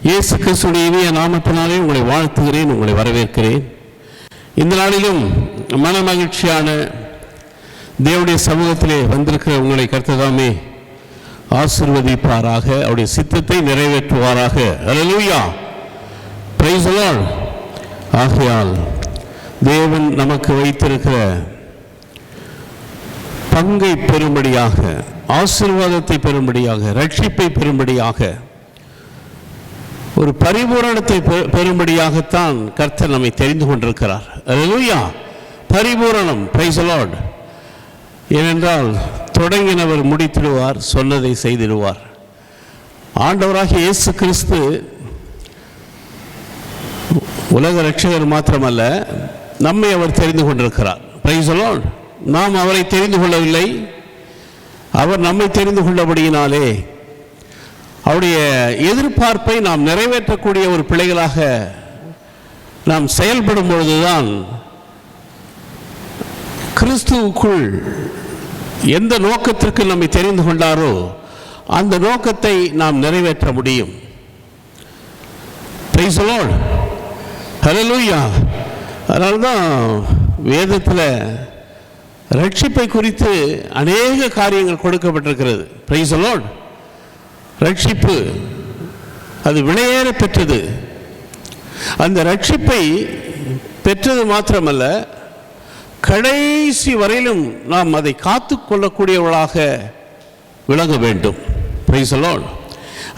இயேசு கிறிஸ்துவின் இனிய நாமத்தினாலே உங்களை வாழ்த்துகிறேன், உங்களை வரவேற்கிறேன். இந்த நாளிலும் மன மகிழ்ச்சியான தேவனுடைய சமூகத்திலே வந்திருக்கிற உங்களை கர்த்ததாமே ஆசீர்வதிப்பாராக, அவருடைய சித்தத்தை நிறைவேற்றுவாராக. அல்லேலூயா, பிரைஸ் தி லார்ட். ஆகையால் தேவன் நமக்கு வைத்திருக்கிற பங்கை பெறும்படியாக, ஆசீர்வாதத்தை பெறும்படியாக, ரட்சிப்பை பெறும்படியாக, ஒரு பரிபூரணத்தை பெறும்படியாகத்தான் கர்த்தர் நம்மை தெரிந்து கொண்டிருக்கிறார். அல்லேலூயா, பரிபூரணம். Praise the Lord. ஏனென்றால் தொடங்கினவர் முடித்திடுவார், சொன்னதை செய்திடுவார். ஆண்டவராகிய இயேசு கிறிஸ்து உலக ரட்சகர் மாத்திரமல்ல, நம்மை அவர் தெரிந்து கொண்டிருக்கிறார். Price the Lord. நாம் அவரை தெரிந்து கொள்ளவில்லை, அவர் நம்மை தெரிந்து கொண்டபடியினாலே அவருடைய எதிர்பார்ப்பை நாம் நிறைவேற்றக்கூடிய ஒரு பிள்ளைகளாக நாம் செயல்படும் பொழுதுதான் கிறிஸ்துவுக்குள் எந்த நோக்கத்திற்கு நம்மை தெரிந்து கொண்டாரோ அந்த நோக்கத்தை நாம் நிறைவேற்ற முடியும். Praise the Lord. ஹல்லேலூயா. அதனால்தான் வேதத்தில் ரட்சிப்பை குறித்து அநேக காரியங்கள் கொடுக்கப்பட்டிருக்கிறது. Praise the Lord. ரட்சிப்பு அது விலையேற பெற்றது. அந்த ரட்சிப்பை பெற்றது மாத்திரமல்ல, கடைசி வரையிலும் நாம் அதை காத்து கொள்ளக்கூடியவர்களாக விளங்க வேண்டும். Price the Lord.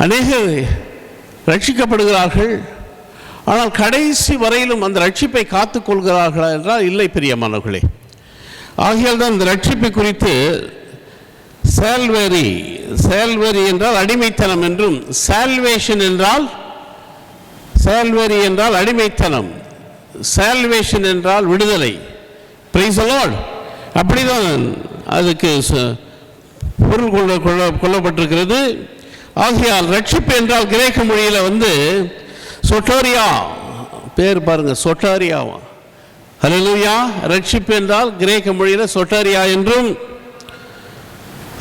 அநேகர் ரட்சிக்கப்படுகிறார்கள், ஆனால் கடைசி வரையிலும் அந்த ரட்சிப்பை காத்து கொள்கிறார்களா என்றால் இல்லை, பிரியமானவர்களே. ஆகையால் தான் இந்த ரட்சிப்பை குறித்து சால்வேரி என்றால் அடிமைத்தனம் என்றும், சால்வேஷன் என்றால் அடிமைத்தனம், சால்வேஷன் என்றால் விடுதலை. Price the Lord. அப்படிதான் அதுக்கு பொருள் கொள்ளப்பட்டிருக்கிறது. ஆகையால் ரட்சிப்பு என்றால் கிரேக்க மொழியில் சொட்டோரியா, பேர் பாருங்க, சொட்டாரியாவா. ஹல்லேலூயா. ரட்சிப்பு என்றால் கிரேக்க மொழியில் சொட்டாரியா என்றும்,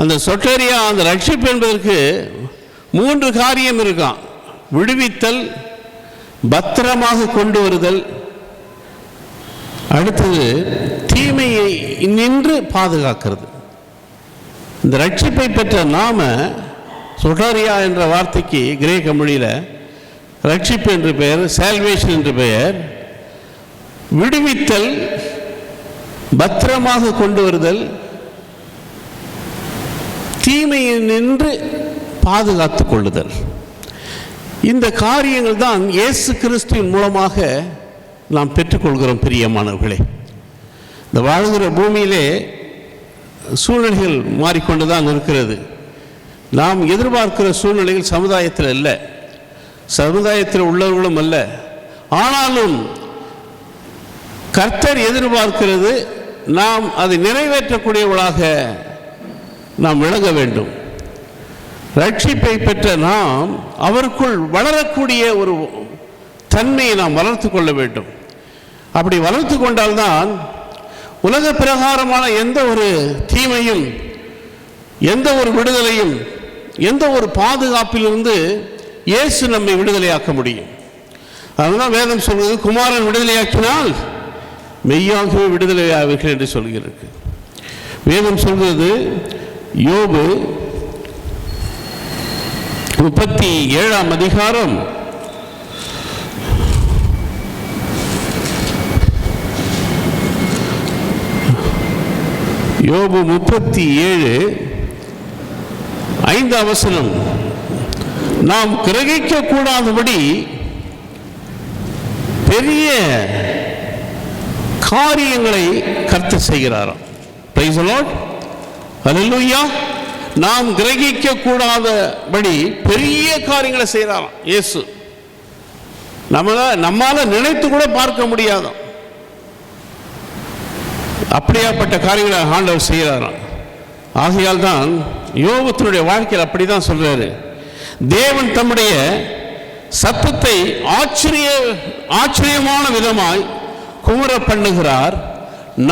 அந்த சொட்டேரியா, அந்த ரட்சிப்பு என்பதற்கு 3 காரியம் இருக்கான். விடுவித்தல், பத்திரமாக கொண்டு வருதல், அடுத்தது தீமையை நின்று பாதுகாக்கிறது. இந்த ரட்சிப்பை பெற்ற நாம சொட்டாரியா என்ற வார்த்தைக்கு கிரேக்க மொழியில் ரட்சிப்பு என்று பெயர், சால்வேஷன் என்று பெயர். விடுவித்தல், பத்திரமாக கொண்டு வருதல், தீமையை நின்று பாதுகாத்து கொள்ளுதல். இந்த காரியங்கள் தான் இயேசு கிறிஸ்துவின் மூலமாக நாம் பெற்றுக்கொள்கிறோம். பிரியமானவர்களே, இந்த வாழ்கிற பூமியிலே சூழ்நிலைகள் மாறிக்கொண்டு தான் இருக்கிறது. நாம் எதிர்பார்க்கிற சூழ்நிலைகள் சமுதாயத்தில் இல்லை, சமுதாயத்தில் உள்ளவர்களும் அல்ல. ஆனாலும் கர்த்தர் எதிர்பார்க்கிறது நாம் அதை நிறைவேற்றக்கூடியவர்களாக நாம் விளங்க வேண்டும். ரட்சிப்பை பெற்ற நாம் அவருக்குள் வளரக்கூடிய ஒரு தன்மையை நாம் வளர்த்து கொள்ள வேண்டும். அப்படி வளர்த்து கொண்டால்தான் உலக பிரகாரமான எந்த ஒரு தீமையும், எந்த ஒரு விடுதலையும், எந்த ஒரு பாதுகாப்பிலிருந்து இயேசு நம்மை விடுதலையாக்க முடியும். அதனால வேதம் சொல்வது, குமாரன் விடுதலையாக்கினால் மெய்யாகவே விடுதலையாவீர்கள் என்று சொல்கிறது. வேதம் சொல்வது யோபு 37ஆம் அதிகாரம் 37:5 நாம் கிரகிக்க கூடாதபடி பெரிய காரியங்களை கர்த்தர் செய்கிறாராம். Price the Lord. ஹல்லேலூயா. நாம் கிரகிக்க கூடாதபடி பெரிய காரியங்களை செய்கிறாராம் இயேசு. நம்மால நினைத்து கூட பார்க்க முடியாத அப்படியாப்பட்ட காரியங்களை ஆண்டவர் செய்கிறாராம். ஆகையால் தான் யோபுடைய வாழ்க்கையில் அப்படிதான் சொல்றாரு. தேவன் தம்முடைய சத்தத்தை ஆச்சரியமான விதமாய் குமுற பண்ணுகிறார்.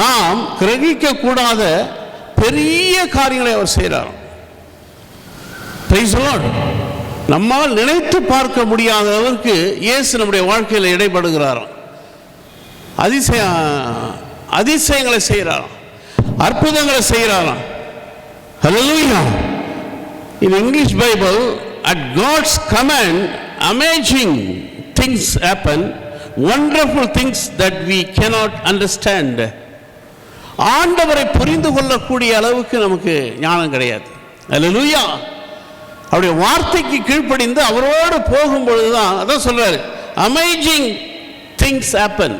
நாம் கிரகிக்க கூடாத பெரிய காரியங்களை அவர் செய்கிறார். Price the Lord. நம்மால் நினைத்து பார்க்க முடியாத அளவுக்கு இயேசு நம்முடைய வாழ்க்கையில் இடைப்படுகிறாராம். அதிசயங்களை செய்கிறாராம், அற்புதங்களை செய்கிறாராம். ஹல்லேலூயா. In English Bible, at God's command, amazing things happen, wonderful things that we cannot understand. ஆண்டவரை புரிந்து கொள்ளக்கூடிய அளவுக்கு நமக்கு ஞானம் கிடையாது. ஹல்லேலூயா. அவருடைய வார்த்தைக்கு கீழ்ப்படிந்து அவரோடு போகும்பொழுது தான் அதான் சொல்றாரு, அமேசிங் திங்ஸ் ஹேப்பன்.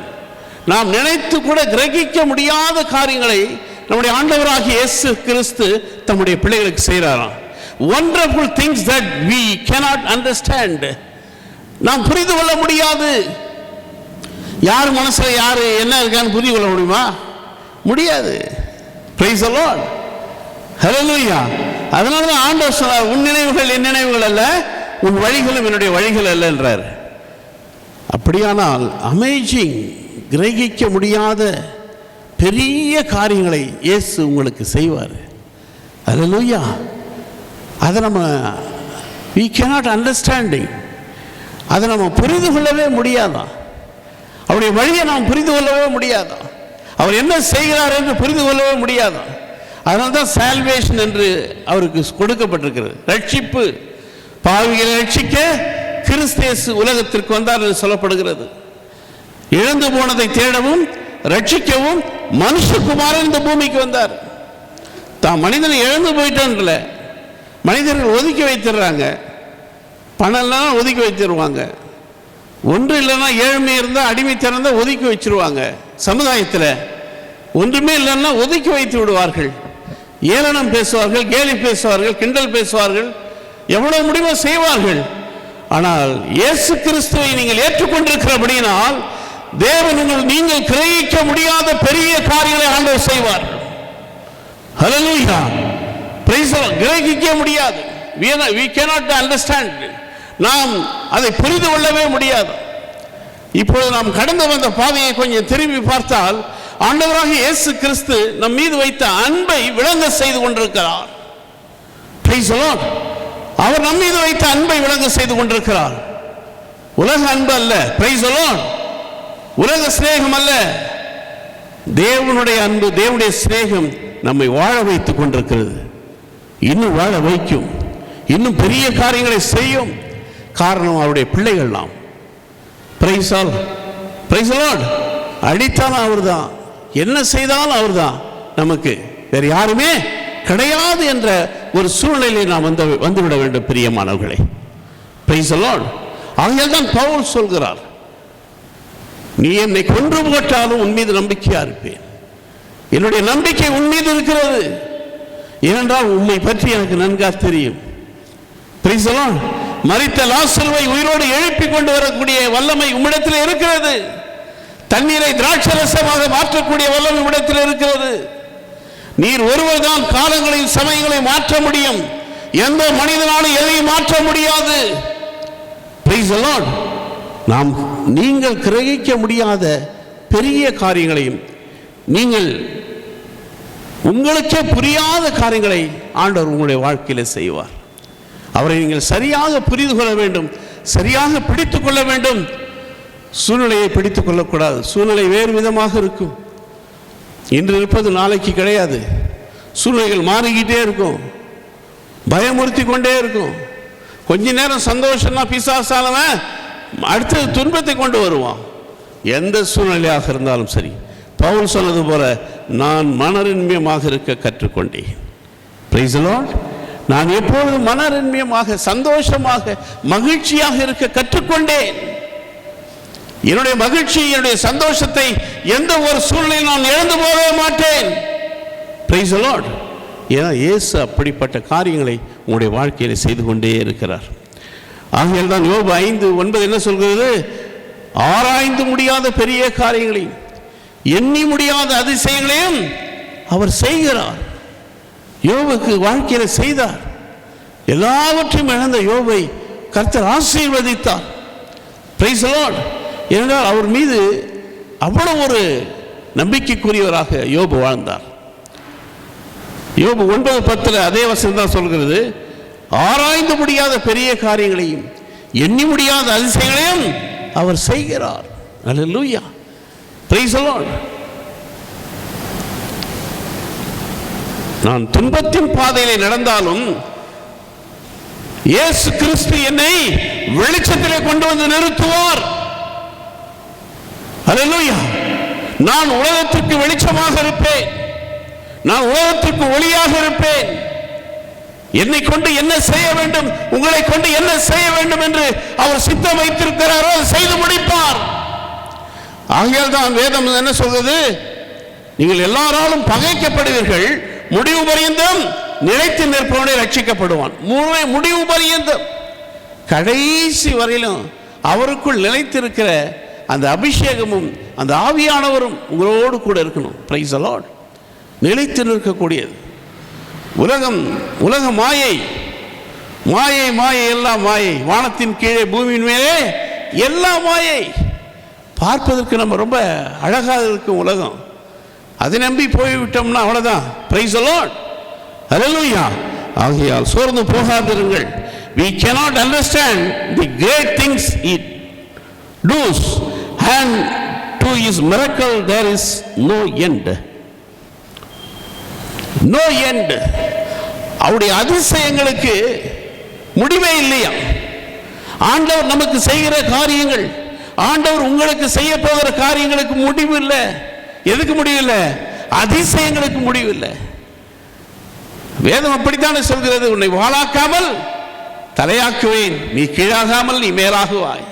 நாம் நினைத்து கூட கிரகிக்க முடியாத காரியங்களை நம்முடைய ஆண்டவராகிய இயேசு கிறிஸ்து தம்முடைய பிள்ளைகளுக்கு செய்கிறாராம். wonderful things that we cannot understand. நாம் புரிந்து கொள்ள முடியாது. யார் மனசுல யாரு என்ன இருக்கான்னு புரிந்து கொள்ள முடியுமா? முடியாது. praise the Lord. ஹல்லேலூயா. அதனால தான் ஆண்டவர் சொன்னார், உன் நினைவுகள் என் நினைவுகள் அல்ல, உன் வழிகளும் என்னுடைய வழிகள் அல்ல என்றார். அப்படியானால் அமேசிங், கிரகிக்க முடியாத பெரிய காரியங்களை இயேசு உங்களுக்கு செய்வார். ஹல்லேலூயா. அதை நம்ம we cannot understanding, அதை நம்ம புரிந்து கொள்ளவே முடியாதான். அவருடைய வழியை நாம் புரிந்து கொள்ளவே முடியாதான். அவர் என்ன செய்கிறார் என்று புரிந்து கொள்ளவே முடியாதான். அதனால தான் சால்வேஷன் என்று அவருக்கு கொடுக்கப்பட்டிருக்கிறது, ரட்சிப்பு. பாவிகளை ரட்சிக்க கிறிஸ்து இயேசு உலகத்திற்கு வந்தார் என்று சொல்லப்படுகிறது. இழந்து போனதை தேடவும் ரட்சிக்கவும் மனுஷகுமாரன் இந்த பூமிக்கு வந்தார். தான் மனிதனை இழந்து போயிட்டான்ல, மனிதர்கள் ஒதுக்கி வைத்திடுறாங்க, பணம் இல்லைன்னா ஒதுக்கி வைத்திருவாங்க, ஒன்று இல்லைன்னா ஏழ்மை இருந்தால் அடிமைத்தனம் இருந்தால் ஒதுக்கி வச்சிருவாங்க. சமுதாயத்தில் ஒன்றுமே இல்லைன்னா ஒதுக்கி வைத்து விடுவார்கள். ஏளனம் பேசுவார்கள், கேலி பேசுவார்கள், கிண்டல் பேசுவார்கள், எவ்வளவு முடிவோ செய்வார்கள். ஆனால் இயேசு கிறிஸ்துவை நீங்கள் ஏற்றுக்கொண்டிருக்கிறபடியினால் தேவன் நீங்கள் கிரகிக்க முடியாத பெரிய காரியங்களை ஆண்டவர் செய்வார். ஹல்லேலூயா. Praise the Lord. கிரகிக்க முடியாது, we cannot understand. நாம் அதை புரிந்து கொள்ளவே முடியாது. இப்பொழுது நாம் கடந்து வந்த பாதையை கொஞ்சம் திரும்பி பார்த்தால் ஆண்டவராகிய இயேசு கிறிஸ்து நம் மீது வைத்த அன்பை விளங்க செய்து கொண்டிருக்கிறார். Price the Lord. அவர் நம் மீது வைத்த அன்பை விளங்க செய்து கொண்டிருக்கிறார். உலக அன்பு அல்ல. Price the Lord. உலக சிநேகம் அல்ல, தேவனுடைய அன்பு, தேவனுடைய சிநேகம் நம்மை வாழ வைத்துக் கொண்டிருக்கிறது. இன்னும் வாழ வைக்கும், இன்னும் பெரிய காரியங்களை செய்யும். காரணம் அவருடைய பிள்ளைகள் நாம். Price the Lord. அடித்தாலும் அவர் தான், என்ன செய்தாலும் அவர் தான், நமக்கு வேறு யாருமே கிடையாது என்ற ஒரு சூழ்நிலையை நாம் வந்துவிட வேண்டும் பிரியமானவர்களே. Price the Lord. ஆகையால் தான் பவுல் சொல்கிறார், நீ என்னை கொன்று போட்டாலும் உன் மீது நம்பிக்கையா இருப்பேன். என்னுடைய நம்பிக்கை உன் மீது இருக்கிறது, ஏனென்றால் உம்மை பற்றி எனக்கு நன்கா தெரியும். Price the Lord. மரித்த லாசருவை உயிரோடு எழுப்பி கொண்டு வரக்கூடிய வல்லமை உம்மிடத்தில் இருக்கிறது. தண்ணீரை திராட்சரசமாக மாற்றக்கூடிய வல்லமை உம்மிடத்தில் இருக்கிறது. நீர் ஒருவர் தான் காலங்களையும் சமயங்களையும் மாற்ற முடியும். எந்த மனிதனாலும் எதையும் மாற்ற முடியாது. Price the Lord. நீங்கள் கிரகிக்க முடியாத பெரிய காரியங்களையும், நீங்கள் உங்களுக்கே புரியாத காரியங்களை ஆண்டவர் உங்களுடைய வாழ்க்கையில் செய்வார். அவரை நீங்கள் சரியாக புரிந்து கொள்ள வேண்டும், சரியாக பிடித்துக் கொள்ள வேண்டும். சூழ்நிலையை பிடித்துக் கொள்ளக்கூடாது. சூழ்நிலை வேறு விதமாக இருக்கும். இன்று இருப்பது நாளைக்கு கிடையாது. சூழ்நிலைகள் மாறிக்கிட்டே இருக்கும், பயமுறுத்தி கொண்டே இருக்கும். கொஞ்ச நேரம் சந்தோஷம்னா பிசாசானவன் அடுத்தது துன்பத்தை கொண்டு வருவான். எந்த சூழ்நிலையாக இருந்தாலும் சரி, பவுல் சொன்னது போல, நான் மனரன்மியமாக இருக்க கற்றுக்கொண்டேன். Price the Lord. நான் எப்பொழுதும் மனரன்மியமாக, சந்தோஷமாக, மகிழ்ச்சியாக இருக்க கற்றுக்கொண்டேன். என்னுடைய மகிழ்ச்சி, என்னுடைய சந்தோஷத்தை எந்த ஒரு சூழ்நிலையில் நான் இழந்து போகவே மாட்டேன். Price the Lord. ஏன்னா இயேசு அப்படிப்பட்ட காரியங்களை உங்களுடைய வாழ்க்கையில் செய்து கொண்டே இருக்கிறார். ஆகையால் தான் யோபு 5:9 என்ன சொல்கிறது? ஆராய்ந்து முடியாத பெரிய காரியங்களையும் எண்ணி முடியாத அதிசயங்களையும் அவர் செய்கிறார். யோபுக்கு வாழ்க்கையில் செய்தார். எல்லாவற்றையும் இழந்த யோபை கர்த்தர் ஆசீர்வதித்தார். Price the Lord. ஏனென்றால் அவர் மீது அவ்வளவு ஒரு நம்பிக்கைக்குரியவராக யோபு வாழ்ந்தார். யோபு 9:10 அதே வசனம் தான் சொல்கிறது, ஆராய்ந்து முடியாத பெரிய காரியங்களையும் எண்ணி முடியாத அதிசயங்களையும் அவர் செய்கிறார். அல்லேலூயா, பிரைஸ் தி லார்ட். நான் துன்பத்தின் பாதையிலே நடந்தாலும் இயேசு கிறிஸ்து என்னை வெளிச்சத்திலே கொண்டு வந்து நிறுத்துவார். அல்லேலூயா. நான் உலகத்திற்கு வெளிச்சமாக இருப்பேன், நான் உலகத்திற்கு ஒளியாக இருப்பேன். என்னை கொண்டு என்ன செய்ய வேண்டும், உங்களை கொண்டு என்ன செய்ய வேண்டும் என்று அவர் சித்தம் வைத்திருக்கிறாரோ செய்து முடிப்பார். ஆகையால் தான் வேதம் என்ன சொல்றது, நீங்கள் எல்லாராலும் பகைக்கப்படுவீர்கள், முடிவு பரியந்தம் நிலைத்து நிற்பவனை ரட்சிக்கப்படுவான். முடிவு பரியந்தம், கடைசி வரையிலும் அவருக்குள் நிலைத்திருக்கிற அந்த அபிஷேகமும் அந்த ஆவியானவரும் உங்களோடு கூட இருக்கணும். Price the Lord. நிலைத்து நிற்கக்கூடியது. உலக மாயை, மாயை மாயை, எல்லாம் மாயை. வானத்தின் கீழே பூமியின் மேலே எல்லாம் மாயை. பார்ப்பதற்கு நம்ம ரொம்ப அழகாக இருக்கும் உலகம். அதை நம்பி போய்விட்டோம்னா அவ்வளவுதான். Praise the Lord. ஹல்லேலூயா. ஆகையால் சோர்ந்து போகாதிருங்கள். We cannot understand the great things he does, and to his miracle there is no end. No end. அவருடைய அதிசயங்களுக்கு முடிவே இல்லையா. ஆண்டவர் நமக்கு செய்கிற காரியங்கள், ஆண்டவர் உங்களுக்கு செய்ய போகிற காரியங்களுக்கு முடிவு இல்லை. எதுக்கு முடிவு இல்லை? அதிசயங்களுக்கு முடிவு இல்லை. வேதம் அப்படித்தானே சொல்கிறது, உன்னை வாளாக்காமல் தலையாக்குவேன், நீ கீழாகாமல் நீ மேலாகுவாய்.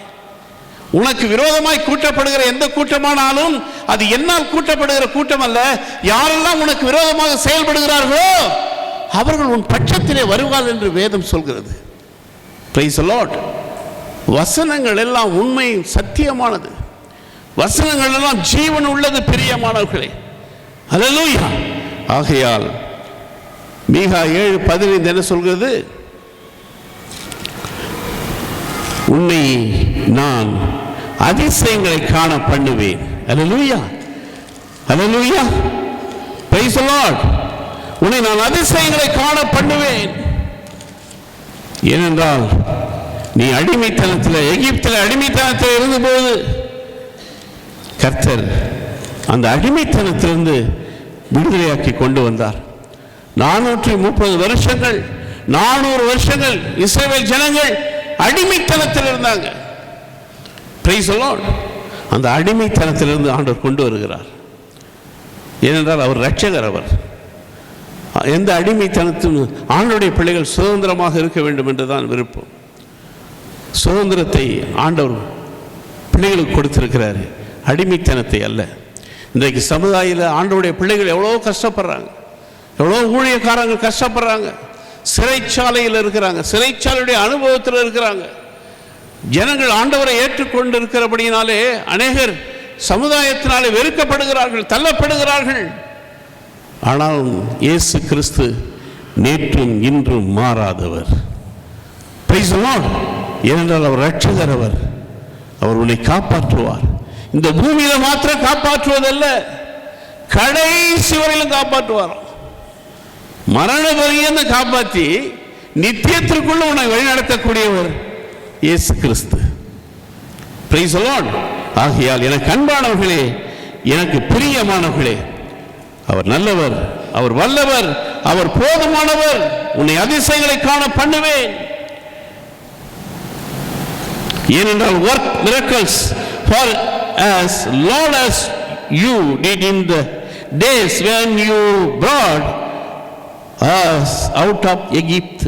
உனக்கு விரோதமாய் கூட்டப்படுகிற எந்த கூட்டமானாலும் அது என்னால் கூட்டப்படுகிற கூட்டம் அல்ல. யாரெல்லாம் உனக்கு விரோதமாக செயல்படுகிறார்களோ அவர்கள் உன் பட்சத்திலே வருவார்கள் என்று வேதம் சொல்கிறது. Price the Lord. வசனங்கள் எல்லாம் உண்மை சத்தியமானது. வசனங்கள் எல்லாம் ஜீவன் உள்ளது பிரியமானவர்களே. ஹல்லேலூயா. ஆகையால் மீகா 7:15 என்ன சொல்கிறது, உன்னை நான் அதிசயங்களை காண பண்ணுவேன். அல்லேலூயா, அல்லேலூயா, பிரைஸ் தி லார்ட். உன்னை நான் அதிசயங்களை காண பண்ணுவேன். ஏனென்றால் நீ அடிமைத்தனத்தில், எகிப்தில் அடிமைத்தனத்தில் இருந்தபோது கர்த்தர் அந்த அடிமைத்தனத்திலிருந்து விடுதலையாக்கி கொண்டு வந்தார். 430 வருஷங்கள், 400 வருஷங்கள் இஸ்ரவேல் ஜனங்கள் அடிமைத்தனத்தில் இருந்தாங்க. Price the Lord. அந்த அடிமைத்தனத்திலிருந்து ஆண்டவர் கொண்டு வருகிறார். ஏனென்றால் அவர் இரட்சகர். அவர் எந்த அடிமைத்தனத்தின் ஆண்டவருடைய பிள்ளைகள் சுதந்திரமாக இருக்க வேண்டும் என்றுதான் விருப்பம். சுதந்திரத்தை ஆண்டவர் பிள்ளைகளுக்கு கொடுத்திருக்கிறார், அடிமைத்தனத்தை அல்ல. இன்றைக்கு சமுதாயத்தில் ஆண்டவருடைய பிள்ளைகள் எவ்வளோ கஷ்டப்படுறாங்க, எவ்வளோ ஊழியக்காரங்க கஷ்டப்படுறாங்க. சிறைச்சாலையில் இருக்கிறாங்க, சிறைச்சாலையுடைய அனுபவத்தில் இருக்கிறாங்க. ஜனங்கள் ஆண்டவரை ஏற்றுக்கொண்டு இருக்கிறபடியினாலே அநேகர் சமுதாயத்தினாலே வெறுக்கப்படுகிறார்கள், தள்ளப்படுகிறார்கள். ஆனால் இயேசு கிறிஸ்து நேற்றும் இன்றும் மாறாதவர். Price the Lord. ஏனென்றால் அவர் இரட்சகர். அவர் உன்னை காப்பாற்றுவார். இந்த பூமியில மாத்திரம் காப்பாற்றுவதல்ல, கடைசி வரையிலும் காப்பாற்றுவார். மரண பரியந்த காப்பாற்றி நித்தியத்திற்குள்ள உன்னை வழிநடத்தக்கூடியவர் இயேசு கிறிஸ்து. Price the Lord. ஆகையால் எனக்கு அன்பானவர்களே, எனக்கு பிரியமானவர்களே, அவர் நல்லவர், அவர் வல்லவர், அவர் போதுமானவர். உன்னை அதிசயங்களை காண பண்ணுவேன். ஏனென்றால் work miracles for as long as you did in the days when you brought us out of Egypt.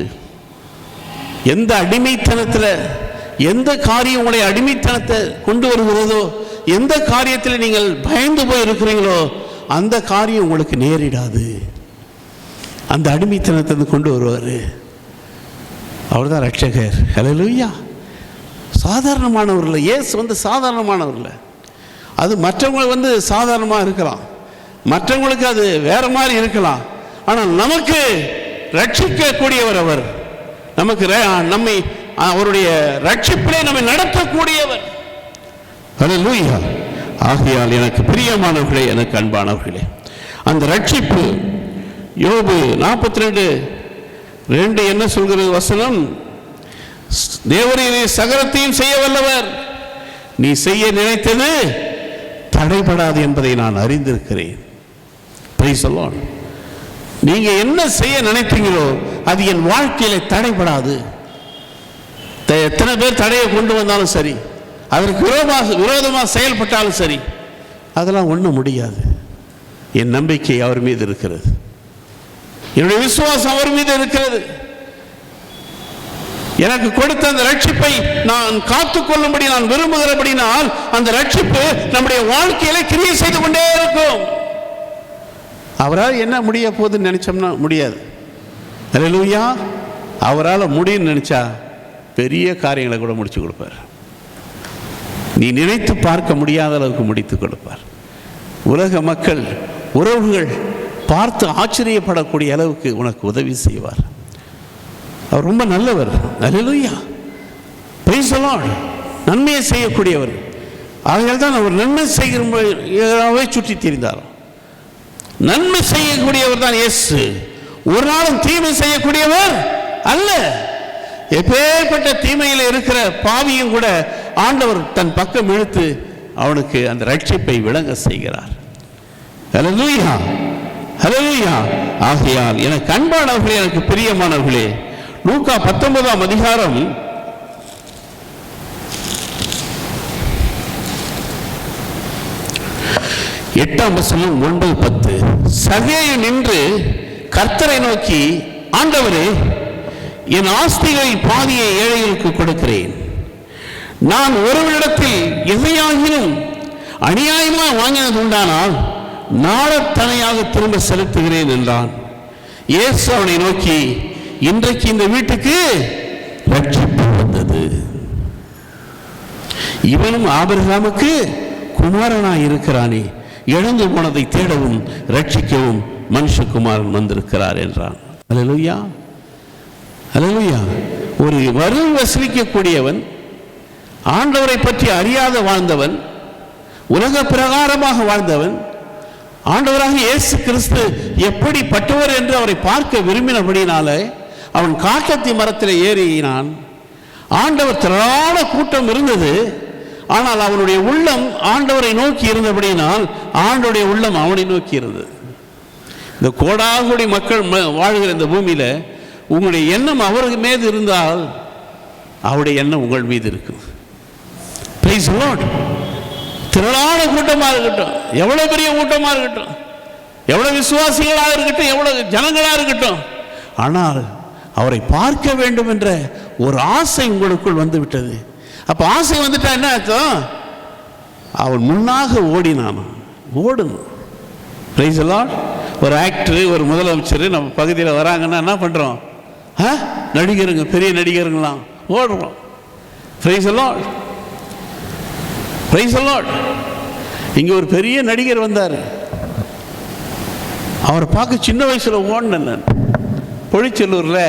எந்த அடிமைத்தனத்தில், எந்த காரியம் உங்களை அடிமைத்தனத்தை கொண்டு வருகிறதோ, எந்த காரியத்தில் நீங்கள் பயந்து போய் இருக்கிறீங்களோ அந்த காரியம் உங்களுக்கு நேரிடாது. அந்த அடிமைத்தனத்தை கொண்டு வருவார். அவர் தான் இரட்சகர். ஹல்லேலூயா. சாதாரணமானவர் இல்லை. இயேசு சாதாரணமானவர் இல்லை. அது மற்றவங்க சாதாரணமாக இருக்கலாம், மற்றவங்களுக்கு அது வேற மாதிரி இருக்கலாம். ஆனால் நமக்கு ரட்சிக்கக்கூடியவர் அவர். நமக்கு நம்மை அவருடைய ரட்சிப்பிலே நம்மை நடத்தக்கூடியவர். ஹல்லேலூயா. ஆகையால் எனக்கு பிரியமானவர்களே, எனக்கு அன்பானவர்களே, அந்த ரட்சிப்பு யோபு 42 2 என்ன சொல்கிறது வசனம்? தேவரீரே சகலத்தையும் செய்ய வல்லவர், நீ செய்ய நினைத்தது தடைபடாது என்பதை நான் அறிந்திருக்கிறேன். Price the Lord. நீங்க என்ன செய்ய நினைத்தீங்களோ அது என் வாழ்க்கையில தடைபடாது. எத்தனை பேர் தடையை கொண்டு வந்தாலும் சரி, அதற்கு விரோதமாக செயல்பட்டாலும் சரி, அதெல்லாம் ஒன்றும் முடியாது. என் நம்பிக்கை அவர் மீது இருக்கிறது, என்னுடைய விசுவாசம் அவர் மீது இருக்கிறது. எனக்கு கொடுத்த அந்த ரட்சிப்பை நான் காத்துக்கொள்ளும்படி நான் விரும்புகிறபடினால் அந்த ரட்சிப்பு நம்முடைய வாழ்க்கையில கிரியை செய்து கொண்டே இருக்கும். அவரால் என்ன முடிய போகுதுன்னு நினைச்சோம்னா முடியாது. அல்லேலூயா. அவரால் முடியும்னு நினைச்சா பெரிய காரியங்களை கூட முடிச்சு கொடுப்பார். நீ நினைத்து பார்க்க முடியாத அளவுக்கு முடித்து கொடுப்பார். உலக மக்கள், உறவுகள் பார்த்து ஆச்சரியப்படக்கூடிய அளவுக்கு உனக்கு உதவி செய்வார். அவர் ரொம்ப நல்லவர். அல்லேலூயா. Praise the Lord. நன்மையை செய்யக்கூடியவர். ஆகையால் தான் அவர் நன்மை செய்கிறவரை சுற்றி திரிந்தார். நன்மை செய்யக்கூடியவர் தான் இயேசு. ஒரு நாளும் தீமை செய்யக்கூடியவர் அல்ல. எப்பேற்பட்ட தீமையில் இருக்கிற பாவியும் கூட ஆண்டவர் தன் பக்கம் இழுத்து அவனுக்கு அந்த ரட்சிப்பை விளங்க செய்கிறார். அல்லேலூயா, அல்லேலூயா. ஆகையால் எனக்கு அன்பானவர்களே, எனக்கு பிரியமானவர்களே, லூக்கா 19ஆம் அதிகாரம் 8ஆம் வசனம் 9-10. சகேயு நின்று கர்த்தரை நோக்கி, ஆண்டவரே, என் ஆஸ்திகளில் பாதியை ஏழைகளுக்கு கொடுக்கிறேன். நான் ஒருவரிடத்தில் எதையாகிலும் அநியாயமாக வாங்கினது உண்டானால் நாளத்தனையாக திரும்ப செலுத்துகிறேன் என்றான். இயேசு அவனை நோக்கி, இன்றைக்கு இந்த வீட்டுக்கு ரட்சிப்பு வந்தது. இவனும் ஆபிரகாமுக்கு குமாரனாய் இருக்கிறானே, இழந்து போனதை தேடவும் ரட்சிக்கவும் மனுஷகுமாரன் வந்திருக்கிறார் என்றான். அல்லேலூயா, அல்லேலூயா. ஒரு வரி வசூலிக்கக்கூடியவன், ஆண்டவரை பற்றி அறியாத வாழ்ந்தவன், உலக பிரகாரமாக வாழ்ந்தவன், ஆண்டவராக இயேசு கிறிஸ்து எப்படிப்பட்டவர் என்று அவரை பார்க்க விரும்பினபடினாலே அவன் காட்டத்தி மரத்தில் ஏறினான். ஆண்டவர் திரளான கூட்டம் இருந்தது. ஆனால் அவனுடைய உள்ளம் ஆண்டவரை நோக்கி இருந்தபடியினால் ஆண்டவருடைய உள்ளம் அவனை நோக்கி இருந்தது. இந்த கோடாகோடி மக்கள் வாழ்கிற இந்த பூமியில் உங்களுடைய எண்ணம் அவருக்கு மீது இருந்தால் அவருடைய எண்ணம் உங்கள் மீது இருக்கும். Price the Lord. திரளான கூட்டமாக இருக்கட்டும், எவ்வளவு பெரிய கூட்டமாக இருக்கட்டும், எவ்வளவு விசுவாசிகளாக இருக்கட்டும், எவ்வளவு ஜனங்களாக இருக்கட்டும், ஆனால் அவரை பார்க்க வேண்டும் என்ற ஒரு ஆசை உங்களுக்குள் வந்து விட்டது. அப்ப ஆசை வந்துட்டா என்ன அர்த்தம்? அவன் முன்னாக ஓடினான். ஓடணும். Price the Lord. ஒரு ஆக்டர், ஒரு முதலமைச்சர் நம்ம பகுதியில் வராங்கன்னா என்ன பண்றோம்? நடிகருங்க, பெரிய நடிகருங்களாம் ஓடுறோம். Price the Lord, price the Lord. இங்க ஒரு பெரிய நடிகர் வந்தார். அவரை பார்க்க சின்ன வயசுல ஓடினேன் நான். பொழிச்சலூர்ல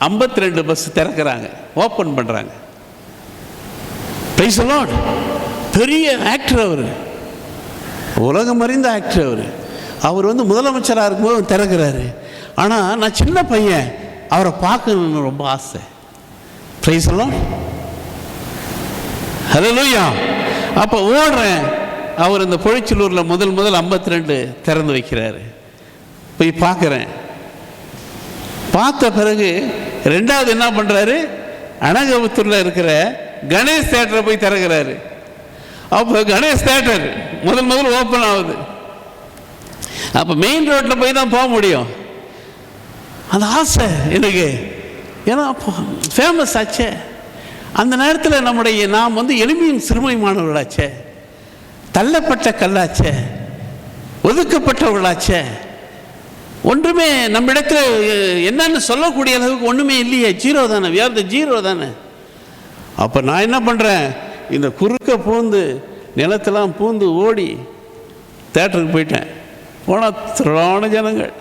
52 பஸ் திறக்கிறாங்க, ஓப்பன் பண்றாங்க. Price the Lord. பெரிய ஆக்டர் அவர், உலகம் அறிந்த ஆக்டர் அவர். அவர் வந்து முதலமைச்சராக இருக்கும்போது திறக்கிறாரு. ஆனால் நான் சின்ன பையன், அவரை பார்க்கணுன்னு ரொம்ப ஆசை. Praise the Lord. ஹல்லேலூயா. அப்போ ஓடுறேன். அவர் இந்த பொழிச்சலூரில் முதல் 52 திறந்து வைக்கிறாரு. போய் பார்க்குறேன். பார்த்த பிறகு ரெண்டாவது என்ன பண்ணுறாரு? அனகபுத்தூரில் இருக்கிற கணேஷ் தேட்டரை போய் திறக்கிறாரு. அப்போ கணேஷ் தேட்டர் முதல் ஓப்பன் ஆகுது. அப்போ மெயின் ரோட்டில் போய் தான் போக முடியும். அந்த ஆசை எனக்கு, ஏன்னா அப்போ ஃபேமஸ் ஆச்சே. அந்த நேரத்தில் நாம் வந்து எளிமையும் சிறுமையுமானவர்களாச்சே, தள்ளப்பட்ட கல்லாச்சே, ஒதுக்கப்பட்டவர்களாச்சே, ஒன்றுமே நம்ம இடத்துல என்னன்னு சொல்லக்கூடிய அளவுக்கு ஒன்றுமே இல்லையே. ஜீரோ தானே, வியார்த்த ஜீரோ தானே. அப்போ நான் என்ன பண்ணுறேன்? இந்த குறுக்க பூந்து நிலத்தெல்லாம் பூந்து ஓடி தேட்டருக்கு போயிட்டேன். போனால் திரளான ஜனங்கள்.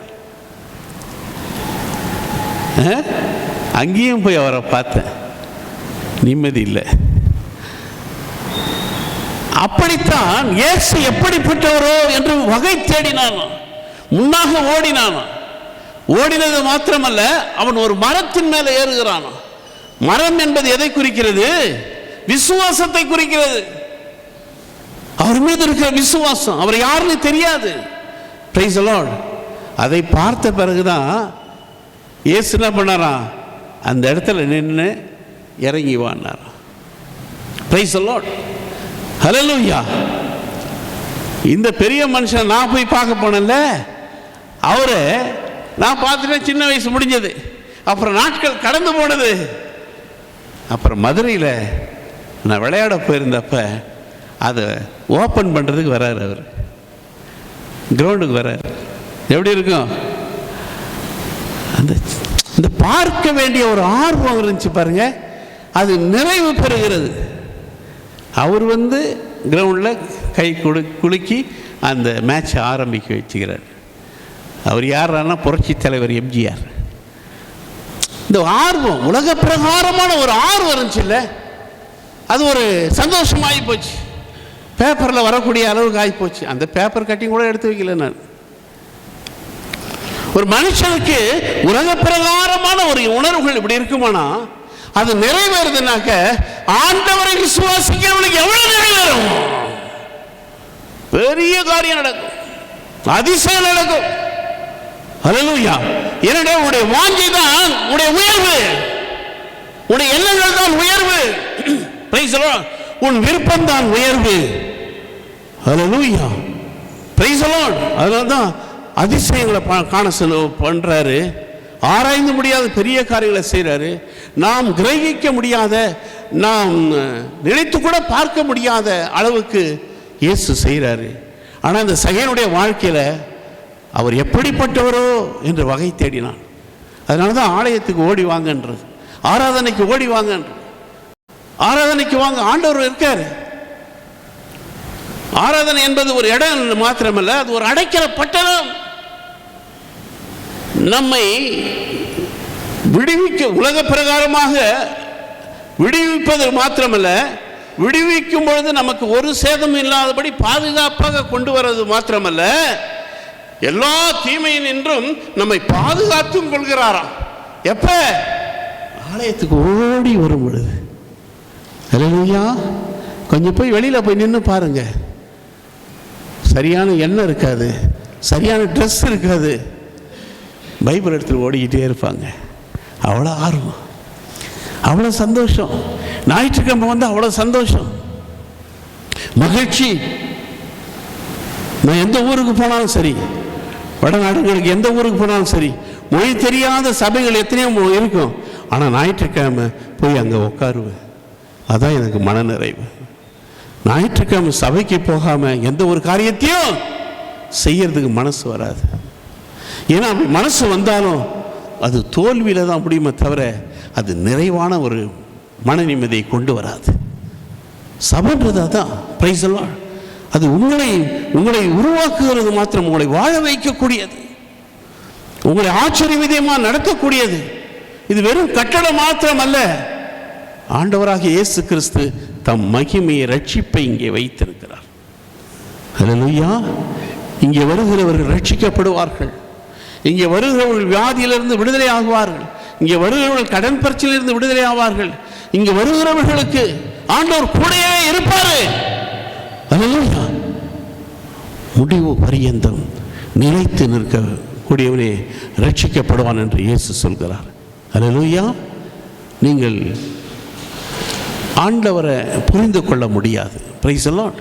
அங்கேயும் போய் அவரை பார்த்தேன். நிம்மதி இல்லை. அப்படித்தான் இயேசு எப்படிப்பட்டவரோ என்று வகை தேடினானோ, முன்னாக ஓடினானோ. ஓடினது மாத்திரமல்ல, அவன் ஒரு மரத்தின் மேலே ஏறுகிறான். மரம் என்பது எதை குறிக்கிறது? விசுவாசத்தை குறிக்கிறது. அவர் மீது இருக்கிற விசுவாசம். அவர் யாருன்னு தெரியாது. Price the Lord. அதை பார்த்த பிறகுதான் இயேசு என்ன பண்ணாரா? அந்த இடத்துல நின்று இறங்கி வானார். Price the Lord. ஹல்லேலூயா. இந்த பெரிய மனுஷன் நான் போய் பார்க்க போனேன்ல, அவரை நான் பார்த்துட்டேன். சின்ன வயசு முடிஞ்சது. அப்புறம் நாட்கள் கடந்து போனது. அப்புறம் மதுரையில் நான் விளையாட போயிருந்தப்ப அதை ஓப்பன் பண்ணுறதுக்கு வர்றார். அவர் கிரவுண்டுக்கு வர்றார். எப்படி இருக்கும்? அந்த பார்க்க வேண்டிய ஒரு ஆர்வம் இருந்துச்சு பாருங்க, அது நிறைவு பெறுகிறது. அவர் கிரவுண்டில் கை குலுக்கி அந்த மேட்சை ஆரம்பிக்க வச்சுக்கிறார். அவர் யாரானா புரட்சி தலைவர் எம்ஜிஆர். இந்த ஆர்வம், உலக பிரகாரமான ஒரு ஆர்வம் இருந்துச்சு இல்லை, அது ஒரு சந்தோஷமாகி போச்சு. பேப்பரில் வரக்கூடிய அளவுக்கு ஆகி போச்சு. அந்த பேப்பர் கட்டிங் கூட எடுத்து வைக்கல நான். ஒரு மனுஷனுக்கு உலக பிரகாரமான ஒரு உணர்வுகள் இப்படி இருக்குமானா, அது நிறைவேறுதுனாக்க ஆண்டவரை விசுவாசிக்கிறவனுக்கு எவ்வளவு நிறைவேறும்? பெரிய காரியம் நடக்கும், அதிசயம் நடக்கும். ஹல்லேலூயா. என்னுடைய உடைய வாஞ்சை தான் உடைய உயர்வு, உடைய எண்ணங்கள் தான் உயர்வு. Praise the Lord. உன் விருப்பம் தான் உயர்வு. ஹல்லேலூயா. Praise the Lord. அதனால்தான் அதிசயங்களை காண பண்றாரு. ஆராய்ந்து முடியாத பெரிய காரியங்களை செய்கிறாரு. நாம் கிரகிக்க முடியாத, நாம் நினைத்து கூட பார்க்க முடியாத அளவுக்கு இயேசு செய்கிறாரு. ஆனால் இந்த சகையனுடைய வாழ்க்கையில் அவர் எப்படிப்பட்டவரோ என்று வகை தேடினான். அதனால தான் ஆலயத்துக்கு ஓடி வாங்கன்றது, ஆராதனைக்கு ஓடி வாங்கன்றது. ஆராதனைக்கு வாங்க, ஆண்டவர் இருக்காரு. ஆராதனை என்பது ஒரு இடம் மாத்திரமல்ல, அது ஒரு அடைக்கிற பட்டணம். நம்மை விடுவிக்க, உலக பிரகாரமாக விடுவிப்பது மாத்திரமல்ல, விடுவிக்கும் பொழுது நமக்கு ஒரு சேதம் இல்லாதபடி பாதுகாப்பாக கொண்டு வர்றது மாத்திரமல்ல, எல்லா தீமையினின்றும் நம்மை பாதுகாத்தும் கொள்கிறாராம். எப்ப? ஆலயத்துக்கு ஓடி வரும் பொழுது. ஹல்லேலூயா. கொஞ்சம் போய் வெளியில் போய் நின்று பாருங்க, சரியான எண்ணெய் இருக்காது, சரியான ட்ரெஸ் இருக்காது, பைபிள் எடுத்துட்டு ஓடிக்கிட்டே இருப்பாங்க. அவ்வளோ ஆர்வம், அவ்வளோ சந்தோஷம். ஞாயிற்றுக்கிழமை அவ்வளோ சந்தோஷம், மகிழ்ச்சி. நான் எந்த ஊருக்கு போனாலும் சரி, வடநாடுகளுக்கு எந்த ஊருக்கு போனாலும் சரி, மொழி தெரியாத சபைகள் எத்தனையோ இருக்கும். ஆனால் ஞாயிற்றுக்கிழமை போய் அங்கே உட்காருவேன். அதான் எனக்கு மன நிறைவு. ஞாயிற்றுக்கிழமை சபைக்கு போகாமல் எந்த ஒரு காரியத்தையும் செய்யறதுக்கு மனசு வராது. ஏன்னா அப்படி மனசு வந்தாலும் அது தோல்வியில் தான் முடியுமே தவிர அது நிறைவான ஒரு மன நிம்மதியை கொண்டு வராது. சபைன்றது அதான். Price the Lord. அது உங்களை உருவாக்குகிறது மாத்திரம், உங்களை வாழ வைக்கக்கூடியது, உங்களை ஆச்சரிய விதமாக நடத்தக்கூடியது. இது வெறும் கட்டடம் மாத்திரம் அல்ல. ஆண்டவராகிய இயேசு கிறிஸ்து தம் மகிமையை, ரட்சிப்பை இங்கே வைத்திருக்கிறார். ஹல்லேலூயா. இங்கே வருகிறவர்கள் ரட்சிக்கப்படுவார்கள். இங்கே வருகிறவர்கள் வியாதியிலிருந்து விடுதலை ஆகுவார்கள். இங்கே வருகிறவர்கள் கடன் பிரச்சனையிலிருந்து விடுதலை ஆவார்கள். இங்கே வருகிறவர்களுக்கு ஆண்டவர் கூடவே இருப்பாரு. ஹல்லேலூயா. முடிவு பரியந்தம் நிலைத்து நிற்கக்கூடியவனே ரட்சிக்கப்படுவான் என்று இயேசு சொல்கிறார். ஹல்லேலூயா. நீங்கள் ஆண்டவரை புரிந்து கொள்ள முடியாது. Price the Lord.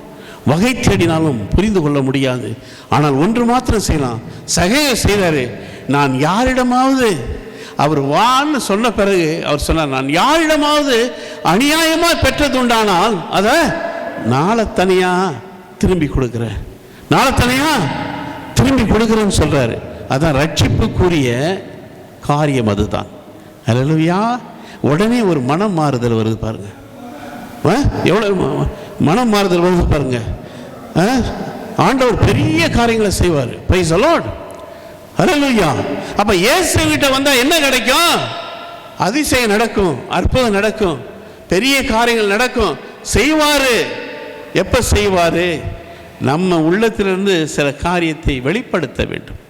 வகை தேடினாலும் புரிந்து கொள்ள முடியாது. ஆனால் ஒன்று மாத்திரம் செய்யலாம். சகையை செய்தாரு. நான் யாரிடமாவது, அவர் வான்னு சொன்ன பிறகு அவர் சொன்னார், நான் யாரிடமாவது அநியாயமாக பெற்றதுண்டானால் அதை நாளை தனியாக திரும்பி கொடுக்குறேன், நாளை தனியாக திரும்பி கொடுக்குறேன்னு சொல்கிறாரு. அதான் ரட்சிப்புக்குரிய காரியம். அதுதான். ஹல்லேலூயா. உடனே ஒரு மனம் மாறுதல் வருது பாருங்க. எவ்வளோ மனம் மாறுதல் வருது பாருங்க. ஆண்டவர் பெரிய காரியங்களை செய்வார். Praise the Lord. ஹல்லேலூயா. அப்ப இயேசு கிட்ட வந்தா என்ன கிடைக்கும்? அதிசயம் நடக்கும், அற்புதம் நடக்கும், பெரிய காரியங்கள் நடக்கும். செய்வாரு. எப்ப செய்வாரு? நம்ம உள்ளத்திலிருந்து சில காரியத்தை வெளிப்படுத்த வேண்டும்.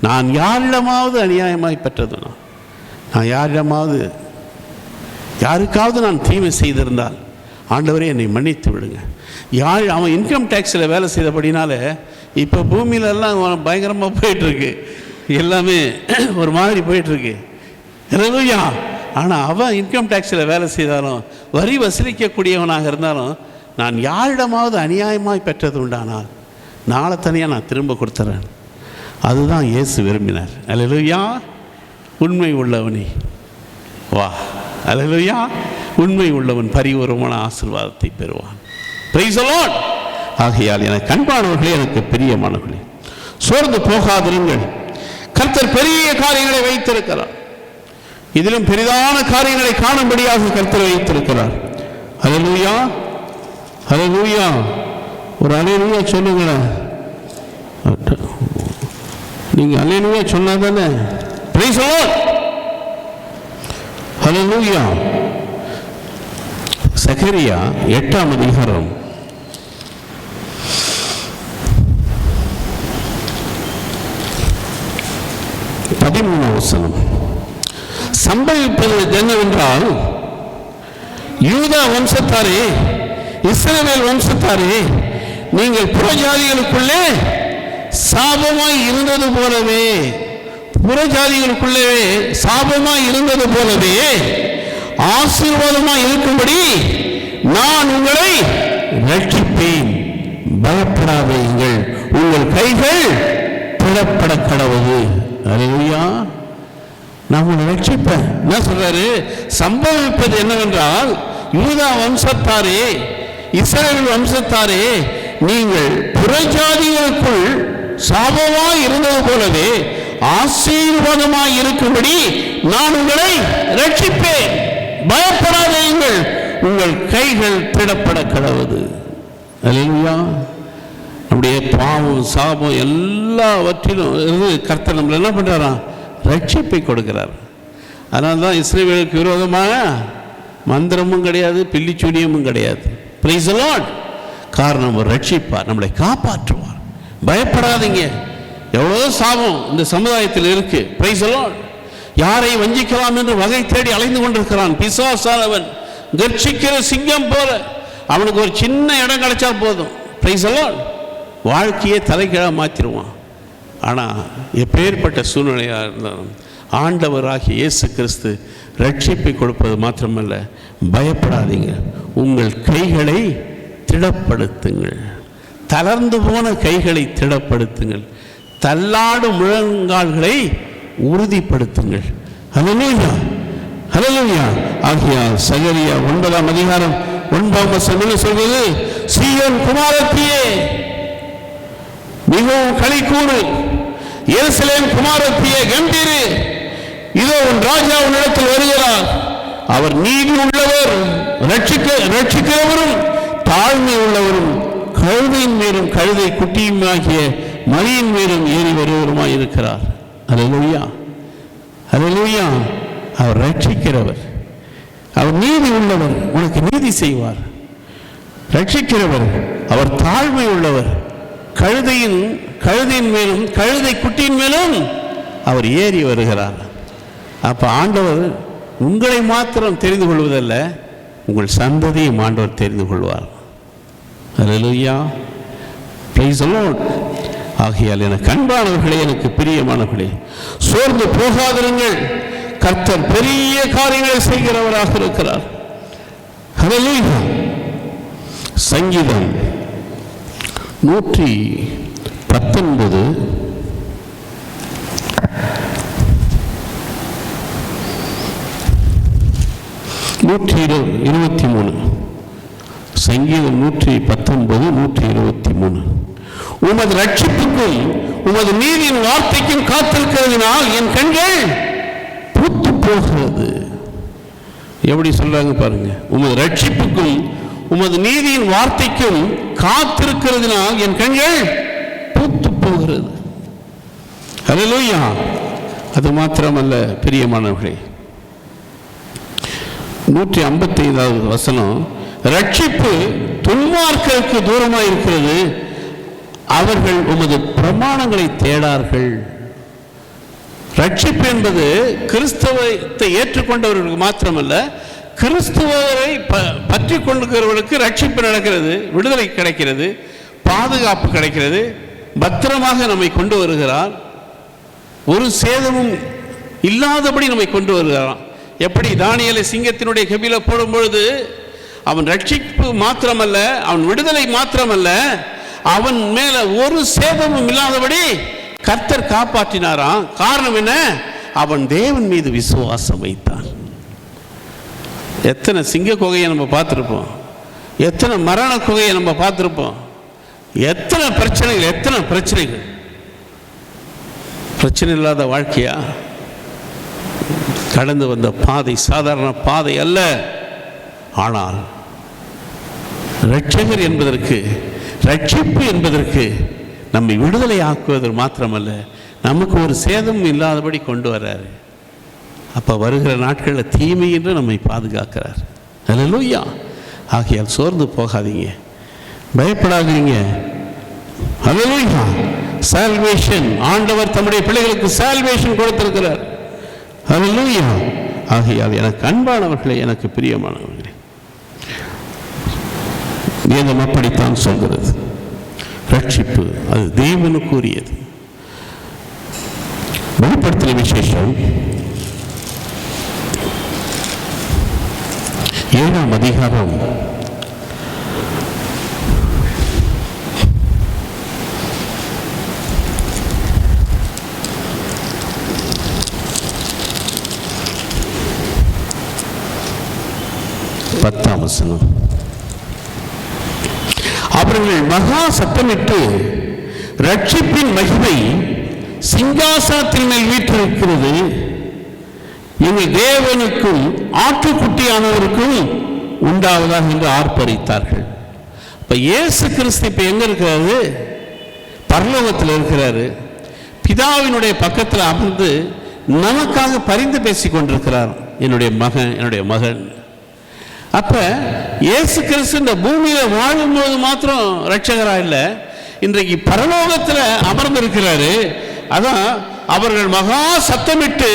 நான் யாரிடமாவது அநியாயமாய் பெற்றதுனா, நான் யாருக்காவது நான் தீமை செய்திருந்தால் ஆண்டவரே என்னை மன்னித்து விடுங்க. அவன் இன்கம் டேக்ஸில் வேலை செய்தபடினால இப்போ பூமியிலெல்லாம் பயங்கரமாக போயிட்டுருக்கு, எல்லாமே ஒரு மாதிரி போயிட்டுருக்கு. ஹல்லேலூயா. ஆனால் அவன் இன்கம் டேக்ஸில் வேலை செய்தாலும், வரி வசூலிக்கக்கூடியவனாக இருந்தாலும், நான் யாரிடமாவது அநியாயமாய் பெற்றது உண்டானால் நாளை தனியாக நான் திரும்ப கொடுத்துறேன். அதுதான் இயேசு விரும்பினார். ஹல்லேலூயா. உண்மை உள்ளவனே வா. ஹல்லேலூயா. உண்மை உள்ளவன் பரிபூர்ணமான ஆசீர்வாதத்தை பெறுவான். Price the Lord. ஆகையால் எனக்கு அன்பானவர்களே, எனக்கு பிரியமானவர்களே, சோர்ந்து போகாதிருங்கள். கர்த்தர் பெரிய காரியங்களை வைத்திருக்கிறார். இதிலும் பெரிதான காரியங்களை காணும்படியாக கர்த்தர் வைத்திருக்கிறார். ஹல்லேலூயா. ஹல்லேலூயா. ஒரு ஹல்லேலூயா சொல்லுங்களேன். நீங்க ஹல்லேலூயா சொன்னாதானே. Price the Lord. ஹல்லேலூயா. சகரியா 8ஆம் அதிகாரம் 13ஆம் வசனம். சம்பவிப்பது என்னவென்றால், யூதா வம்சத்தாரே, இஸ்ரவேல் வம்சத்தாரே, நீங்கள் புறஜாதிகளுக்குள்ளே சாபமாய் இருந்தது போலவே, புறஜாதிகளுக்குள்ளே சாபமாய் இருந்தது போலவே ஆசீர்வாதமாய் இருக்கும்படி நான் உங்களை ரட்சிப்பேன். பயப்படாதீர்கள், உங்கள் கைகள் திடப்பட கடவுது. ஹல்லேலூயா. நான் உங்களை ரட்சிப்பேன். என்ன சொல்றாரு? சம்பவிப்பது என்னவென்றால், யூதா வம்சத்தாரே, இஸ்ரவேல் வம்சத்தாரே, நீங்கள் புறஜாதிகளுக்குள் சாபமாய் இருந்தது போலவே ஆசீர்வாதமாய் இருக்கும்படி நான் உங்களை ரட்சிப்பேன். பயப்படாதீர்கள், உங்கள் கைகள் திடப்பட கடவுது. ஹல்லேலூயா. நம்முடைய பாவம் சாபம் எல்லாவற்றிலும் இருந்து கர்த்தர் நம்மளை என்ன பண்ணுறாராம்? ரட்சிப்பை கொடுக்கிறார். அதனால தான் இஸ்ரவேலுக்கு விரோதமாக மந்திரமும் கிடையாது, பில்லிச்சூனியமும் கிடையாது. Price the Lord. காரணம் ஒரு ரட்சிப்பார், நம்மளை காப்பாற்றுவார். பயப்படாதீங்க. எவ்வளோ சாபம் இந்த சமுதாயத்தில் இருக்கு. Price the Lord. யாரை வஞ்சிக்கலாம் என்று வகை தேடி அலைந்து கொண்டிருக்கிறான் பிசாசானவன். கர்ச்சிக்கிற சிங்கம் போல அவனுக்கு ஒரு சின்ன இடம் கிடைச்சா போதும். Price the Lord. வாழ்க்கையை தலைகீழாக மாற்றிடுவான். ஆனால் எப்பேற்பட்ட சூழ்நிலையாக இருந்தாலும் ஆண்டவராகிய இயேசு கிறிஸ்து ரட்சிப்பை கொடுப்பது மாத்திரமல்ல, பயப்படாதீங்க, உங்கள் கைகளை திடப்படுத்துங்கள். தளர்ந்து போன கைகளை திடப்படுத்துங்கள். தள்ளாடும் முழங்கால்களை உறுதிப்படுத்துங்கள். ஹல்லேலூயா. ஹல்லேலூயா. ஆகையால் சகரியா 9ஆம் அதிகாரம் 9ஆம் வசனம் சொல்வது, சீயோன் குமாரத்தியே மிகவும் களிக்கூறு, எருசலேம் குமாரத்தியே கம்பீரு, இதோ உன் ராஜா உன்னிடத்தில் வருகிறார். அவர் நீதி உள்ளவர், ரட்சிக்கிறவரும் தாழ்மை உள்ளவரும், கழுதையின் மேலும் கழுதை குட்டியும் ஆகிய மணியின் மேலும் ஏறி வருவருமாய் இருக்கிறார். ஹல்லேலூயா. ஹல்லேலூயா. அவர் ரட்சிக்கிறவர், அவர் நீதி உள்ளவர், உனக்கு நீதி செய்வார். ரட்சிக்கிறவர், அவர் தாழ்மை உள்ளவர், கழுதையின் மேலும் கழுதை குட்டியின் மேலும் அவர் ஏறி வருகிறார். அப்ப ஆண்டவர் உங்களை மாத்திரம் தெரிந்து கொள்வதல்ல, உங்கள் சந்ததியும் ஆண்டவர் தெரிந்து கொள்வார். ஹல்லேலூயா. Praise the Lord. ஆகையால் எனக்கு அன்பானவர்களே, எனக்கு பிரியமானவர்களே, சோர்ந்து போகாதிருங்கள். கர்த்தர் பெரிய காரியங்களை செய்கிறவராக இருக்கிறார். ஹல்லேலூயா. சங்கீதம் 119 123. சங்கீதம் 119 123. உமது ரட்சிப்புக்கும் உமது நீதியின் வார்த்தைக்கும் காத்திருக்கிறதுனால் என் கண்கள் பூத்து போகிறது. எப்படி சொல்றாங்க பாருங்க. உமது ரட்சிப்புக்கும் உமது நீதியின் வார்த்தைக்கும் காத்திருக்கிறதுனால் என் கண்கள் பூத்து போகிறது. ஹல்லேலூயா. அது மாத்திரமல்ல பிரியமானவர்களே, 155வது வசனம், ரட்சிப்பு துன்மார்க்கருக்கு தூரமாக இருக்கிறது, அவர்கள் உமது பிரமாணங்களை தேடார்கள். ரட்சிப்பு என்பது கிறிஸ்தவத்தை ஏற்றுக்கொண்டவர்களுக்கு மாத்திரமல்ல, கிறிஸ்துவரை பற்றி கொண்டிருக்கிறவர்களுக்கு ரட்சிப்பு நடக்கிறது, விடுதலை கிடைக்கிறது, பாதுகாப்பு கிடைக்கிறது, பத்திரமாக நம்மை கொண்டு வருகிறார், ஒரு சேதமும் இல்லாதபடி நம்மை கொண்டு வருகிறான். எப்படி தானியேலை சிங்கத்தினுடைய கெபில போடும் பொழுது அவன் ரட்சிப்பு மாத்திரமல்ல, அவன் விடுதலை மாத்திரமல்ல, அவன் மேல ஒரு சேதமும் இல்லாதபடி கர்த்தர் காப்பாற்றினாராம். காரணம் என்ன? அவன் தேவன் மீது விசுவாசம் வைத்தான். எத்தனை சிங்க குகையை நம்ம பார்த்துருப்போம், எத்தனை மரண குகையை நம்ம பார்த்துருப்போம், எத்தனை பிரச்சனைகள். பிரச்சனை இல்லாத வாழ்க்கையா? கடந்து வந்த பாதை சாதாரண பாதை அல்ல. ஆனால் ரட்சகர் என்பதற்கு, ரட்சிப்பு என்பதற்கு நம்மை விடுதலை ஆக்குவது மாத்திரமல்ல, நமக்கு ஒரு சேதம் இல்லாதபடி கொண்டு வர்றாரு. அப்போ வருகிற நாட்களில் தீமை என்று நம்மை பாதுகாக்கிறார். அல்லேலூயா. ஆகையால் சோர்ந்து போகாதீங்க, பயப்படாதீங்க. அல்லேலூயா. சால்வேஷன், ஆண்டவர் தம்முடைய பிள்ளைகளுக்கு சால்வேஷன் கொடுத்திருக்கிறார். அல்லேலூயா. ஆகையால் எனக்கு அன்பானவர்களே, எனக்கு பிரியமானவர்களே, வேதம் அப்படித்தான் சொல்கிறது. ரட்சிப்பு அது தேவனுக்குரியது. வெளிப்படுத்தின விசேஷம் 7ஆம் அதிகாரம் 10ஆம் வசனம். அவர்கள் மகா சத்தமிட்டு, ரட்சிப்பின் மகிமை சிங்காசனத்தின் மேல் வீற்றிருக்கிறது, எங்கள் தேவனுக்கும் ஆட்டுக்குட்டியானவருக்கும் உண்டாவதாக என்று ஆர்ப்பரித்தார்கள். இப்ப இயேசு கிறிஸ்து இப்ப எங்க இருக்கிறாரு? பரலோகத்தில் இருக்கிறாரு. பிதாவினுடைய பக்கத்தில் அமர்ந்து நமக்காக பரிந்து பேசிக் கொண்டிருக்கிறார். என்னுடைய மகன், என்னுடைய மகன். அப்ப இயேசு கிறிஸ்து இந்த பூமியில வாழும்போது மாத்திரம் ரட்சகரா இல்லை, இன்றைக்கு பரலோகத்தில் அமர்ந்திருக்கிறாரு. அதான் அவர்கள் மகா சத்தமிட்டு,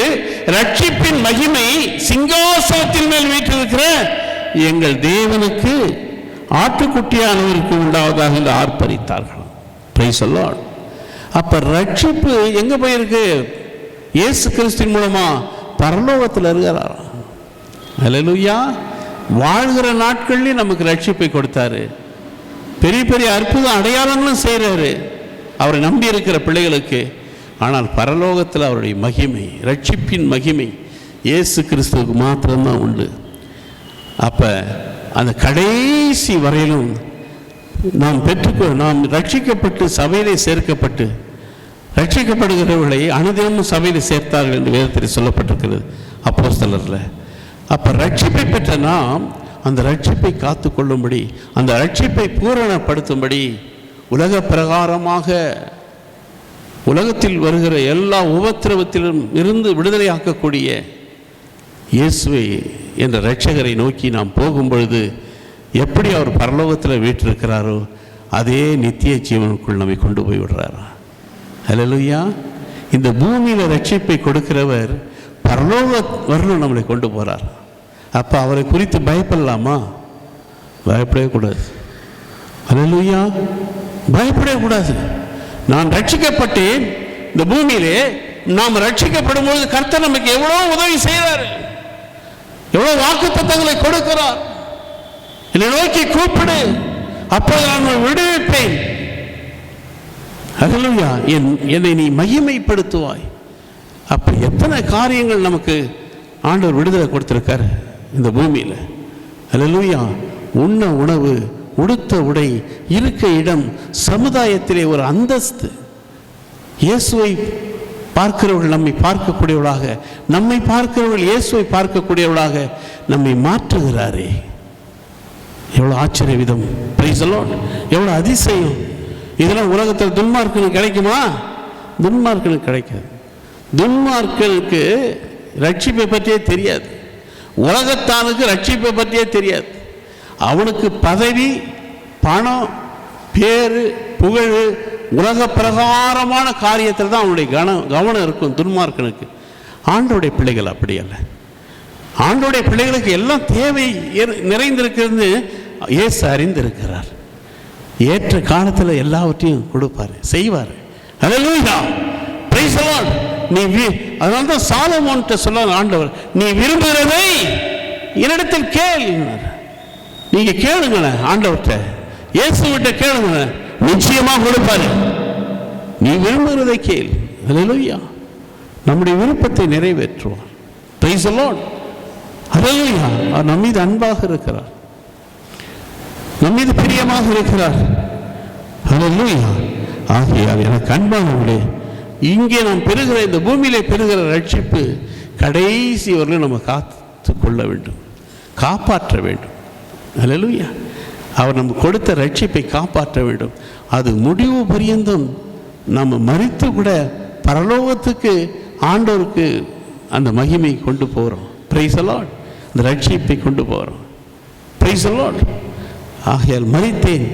ரட்சிப்பின் மகிமை சிங்காசனத்தின் மேல் வீற்றிருக்கிற எங்கள் தேவனுக்கு ஆட்டுக்குட்டியானவருக்கு உண்டாவதாக என்று ஆர்ப்பரித்தார்கள். Price the Lord. அப்ப ரட்சிப்பு எங்க போயிருக்கு? இயேசு கிறிஸ்துவின் மூலமா பரலோகத்தில் இருக்கிறார். அல்லேலூயா. வாழ்கிற நாட்கள்லேயும் நமக்கு ரட்சிப்பை கொடுத்தாரு. பெரிய பெரிய அற்புத அடையாளங்களும் செய்கிறாரு அவரை நம்பி இருக்கிற பிள்ளைகளுக்கு. ஆனால் பரலோகத்தில் அவருடைய மகிமை, ரட்சிப்பின் மகிமை இயேசு கிறிஸ்துவுக்கு மாத்திரம்தான் உண்டு. அப்போ அந்த கடைசி வரையிலும் நாம் ரட்சிக்கப்பட்டு சபையிலே சேர்க்கப்பட்டு, ரட்சிக்கப்படுகிறவர்களை அனுதினமும் சபையில் சேர்த்தார்கள் என்று வேதத்தில் சொல்லப்பட்டிருக்கிறது அப்போஸ்தலர்ல. அப்போ ரட்சிப்பை பெற்ற நாம் அந்த ரட்சிப்பை காத்து கொள்ளும்படி, அந்த ரட்சிப்பை பூரணப்படுத்தும்படி உலக பிரகாரமாக உலகத்தில் வருகிற எல்லா உபத்திரவத்திலும் இருந்து விடுதலையாக்கக்கூடிய இயேசுவை என்ற ரட்சகரை நோக்கி நாம் போகும் பொழுது எப்படி அவர் பரலோகத்தில் வீற்றிருக்கிறாரோ அதே நித்திய ஜீவனுக்குள் நம்மை கொண்டு போய் விடுறார். அல்லேலூயா. இந்த பூமியில் ரட்சிப்பை கொடுக்கிறவர் பரலோக வரலும் நம்மளை கொண்டு போகிறார். அப்போ அவரை குறித்து பயப்படலாமா? பயப்படவே கூடாது. அல்லேலூயா. பயப்படவே கூடாது. நான் ரட்சிக்கப்பட்டேன். இந்த பூமியிலே நாம் ரட்சிக்கப்படும் பொழுது கர்த்தர் நமக்கு எவ்வளோ உதவி செய்கிறார், எவ்வளோ வாக்குத்தத்தங்களை கொடுக்கிறார். என்னை நோக்கி கூப்பிடு, அப்போது நான் விடுவிப்பேன். அல்லேலூயா. என்னை நீ மகிமைப்படுத்துவாய். அப்போ எத்தனை காரியங்கள் நமக்கு ஆண்டவர் விடுதலை கொடுத்திருக்காரு இந்த பூமியில். அல்லேலூயா. உண்ண உணவு, உடுத்த உடை, இருக்க இடம், சமுதாயத்திலே ஒரு அந்தஸ்து. இயேசுவை பார்க்கிறவர்கள் நம்மை பார்க்கக்கூடியவர்களாக, நம்மை பார்க்கிறவர்கள் இயேசுவை பார்க்கக்கூடியவர்களாக நம்மை மாற்றுகிறாரே. எவ்வளோ ஆச்சரிய விதம்! Price the Lord. எவ்வளோ அதிசயம்! இதெல்லாம் உலகத்தில் துன்மார்க்கனுக்கு கிடைக்குமா? துன்மார்க்கனுக்கு கிடைக்காது. துன்மார்க்கனுக்கு ரட்சிப்பை பற்றியே தெரியாது. உலகத்தானுக்கு ரட்சிப்பை பற்றியே தெரியாது. அவனுக்கு பதவி, பணம், பேரு, புகழ், உலக பிரகாரமான காரியத்தில் தான் அவனுடைய கவனம் இருக்கும் துன்மார்க்கனுக்கு. ஆண்டவருடைய பிள்ளைகள் அப்படி அல்ல. ஆண்டவருடைய பிள்ளைகளுக்கு எல்லாம் தேவை நிறைந்திருக்கிறது இயேசு அறிந்திருக்கிறார். ஏற்ற காலத்தில் எல்லாவற்றையும் கொடுப்பார், செய்வார். Hallelujah, praise the Lord. அதனால தான் சாலமோன்கிட்ட சொல்ல ஆண்டவர், நீ விரும்புகிறதை என்னிடத்தில் கேள். நீங்க கேளுங்களேன், ஆண்டவர்கிட்ட இயேசுவிட்ட கேளுங்களேன், நிச்சயமா கொடுப்பாரு. நீ விரும்புகிறதை கேள். ஹல்லேலூயா, நம்முடைய விருப்பத்தை நிறைவேற்றுவார். Price the Lord. ஹல்லேலூயா, அவர் நம் மீது அன்பாக இருக்கிறார், நம் மீது பிரியமாக இருக்கிறார். ஹல்லேலூயா. ஆகையால் எனக்கு அன்பானவர்களே, இங்கே நாம் பெறுகிற இந்த பூமியிலே பெறுகிற ரட்சிப்பு கடைசி வரையிலும் நம்ம காத்து கொள்ள வேண்டும், காப்பாற்ற வேண்டும். ஹல்லேலூயா. அவர் நம்ம கொடுத்த ரட்சிப்பை காப்பாற்ற வேண்டும். அது முடிவு பரியந்தம் நம்ம மரித்து கூட பரலோகத்துக்கு ஆண்டவருக்கு அந்த மகிமை கொண்டு போகிறோம். Praise the Lord. அந்த ரட்சிப்பை கொண்டு போகிறோம். Praise the Lord. ஆகையால் மரித்தேன்,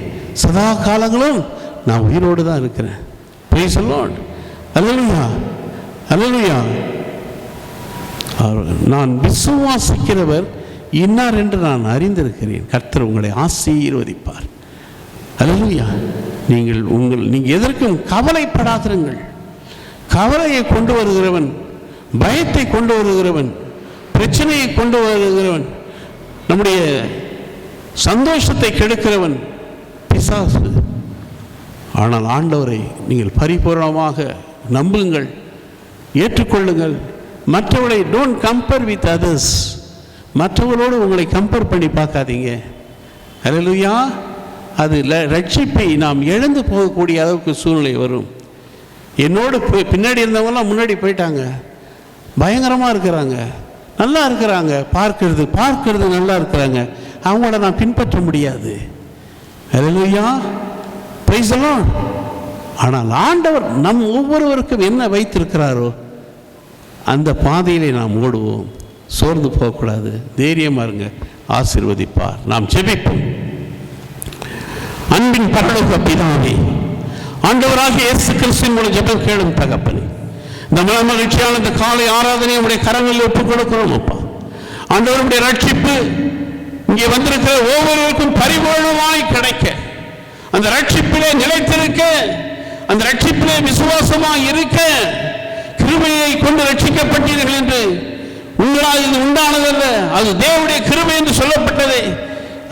சதா காலங்களும் நான் உயிரோடு தான் இருக்கிறேன். Praise the Lord. Hallelujah, hallelujah. நான் விசுவாசிக்கிறவர் இன்னார் என்று நான் அறிந்திருக்கிறேன். கர்த்தர் உங்களை ஆசீர்வதிப்பார். ஹல்லேலூயா. நீங்கள் எதற்கும் கவலைப்படாதிருங்கள். கவலையை கொண்டு வருகிறவன், பயத்தை கொண்டு வருகிறவன், பிரச்சனையை கொண்டு வருகிறவன், நம்முடைய சந்தோஷத்தை கெடுக்கிறவன் பிசாசு. ஆனால் ஆண்டவரை நீங்கள் பரிபூர்ணமாக நம்புங்கள், ஏற்றுக்கொள்ளுங்கள். மற்றவர்களை டோன்ட் கம்பேர் வித் அதர்ஸ். மற்றவர்களோடு உங்களை கம்பேர் பண்ணி பார்க்காதீங்க. ஹல்லேலூயா. அது ரட்சிப்பை நாம் இழந்து போகக்கூடிய அளவுக்கு சூழ்நிலை வரும். என்னோடு பின்னாடி இருந்தவங்களாம் முன்னாடி போயிட்டாங்க, பயங்கரமாக இருக்கிறாங்க, நல்லா இருக்கிறாங்க, பார்க்கறது நல்லா இருக்கிறாங்க, அவங்கள நான் பின்பற்ற முடியாது. ஹல்லேலூயா, பிரைஸ் தி லார்ட். ஆனால் ஆண்டவர் நம் ஒவ்வொருவருக்கும் என்ன வைத்திருக்கிறாரோ அந்த பாதையிலே நாம் ஓடுவோம். சோர்ந்து போகக்கூடாது, தைரியமாக இருங்க, ஆசீர்வதிப்பார். நாம் ஜெபிப்போம். அன்பின் பரலோக பிதாவே, ஆண்டவராகிய இயேசு கிறிஸ்துவின் மூலம் ஜெபம் கேளும் தகப்பனே, இந்த மகிழ்ச்சியான இந்த காலை ஆராதனை உடைய கரங்களில் ஒப்புக் கொடுக்கிறோம். அப்பா ஆண்டவருடைய ரட்சிப்பு இங்கே வந்திருக்கிற ஒவ்வொருவருக்கும் பரிபூர்ணமாய் கிடைக்க, அந்த ரட்சிப்பிலே நிலைத்திருக்க, அந்த ரட்சிப்பிலே விசுவாசமாய் இருக்க, கிருபையை கொண்டு ரட்சிக்கப்பட்டீர்கள் என்று உங்களால் இது உண்டானதல்ல, அது தேவனுடைய கிருபை என்று சொல்லப்பட்டதே.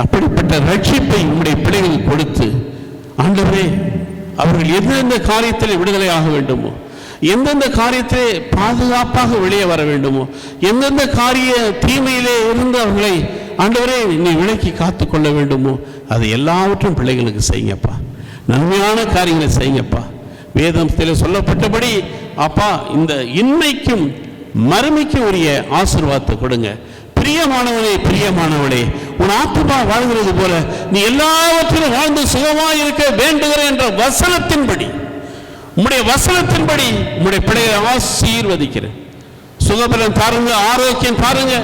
அப்படிப்பட்ட ரட்சிப்பை உங்களுடைய பிள்ளைகளுக்கு கொடுத்து ஆண்டவரே, அவர்கள் எந்தெந்த காரியத்தில் விடுதலை ஆக வேண்டுமோ, எந்தெந்த காரியத்திலே பாதுகாப்பாக வெளியே வர வேண்டுமோ, எந்தெந்த காரிய தீமையிலே இருந்து அவர்களை ஆண்டவரே நீ விலக்கி காத்து கொள்ள வேண்டுமோ, அது எல்லாவற்றும் பிள்ளைகளுக்கு செய்யுங்கப்பா. நன்மையான காரியங்களை செய்யுங்கப்பா. வேதத்தில் சொல்லப்பட்டபடி அப்பா இந்த இன்மைக்கும் மறுமைக்கும் உரிய ஆசீர்வாதத்தை கொடுங்க. பிரியமானவனே, பிரியமானவளே, உன் ஆத்துமா வாழ்கிறது போல நீ எல்லாவற்றிலும் வாழ்ந்து சுகமாய் இருக்க வேண்டுகிற என்ற வசனத்தின்படி, உம்முடைய வசனத்தின்படி உம்முடைய பிள்ளைகளை ஆசீர்வதிக்கிறேன். சுகபலம் தாருங்க, ஆரோக்கியம் தாருங்க,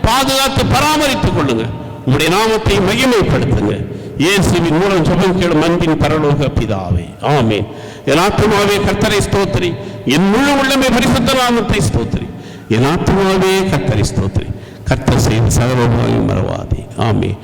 பாதுகாத்து பராமரித்துக் கொள்ளுங்க. உம்முடைய நாமத்தை மகிமைப்படுத்துங்க. இயேசுவின் மூலம் ஜெபம் கேளும் அன்பின் பரலோக பிதாவே, ஆமென். என் ஆத்துமாவே கர்த்தரை ஸ்தோத்திரி, என் முழு உள்ளமே பரிசுத்த நாமத்தை ஸ்தோத்திரி. என் ஆத்துமாவே கர்த்தரை ஸ்தோத்திரி, கர்த்தர் செய்த சகல மறவாதே. ஆமென்.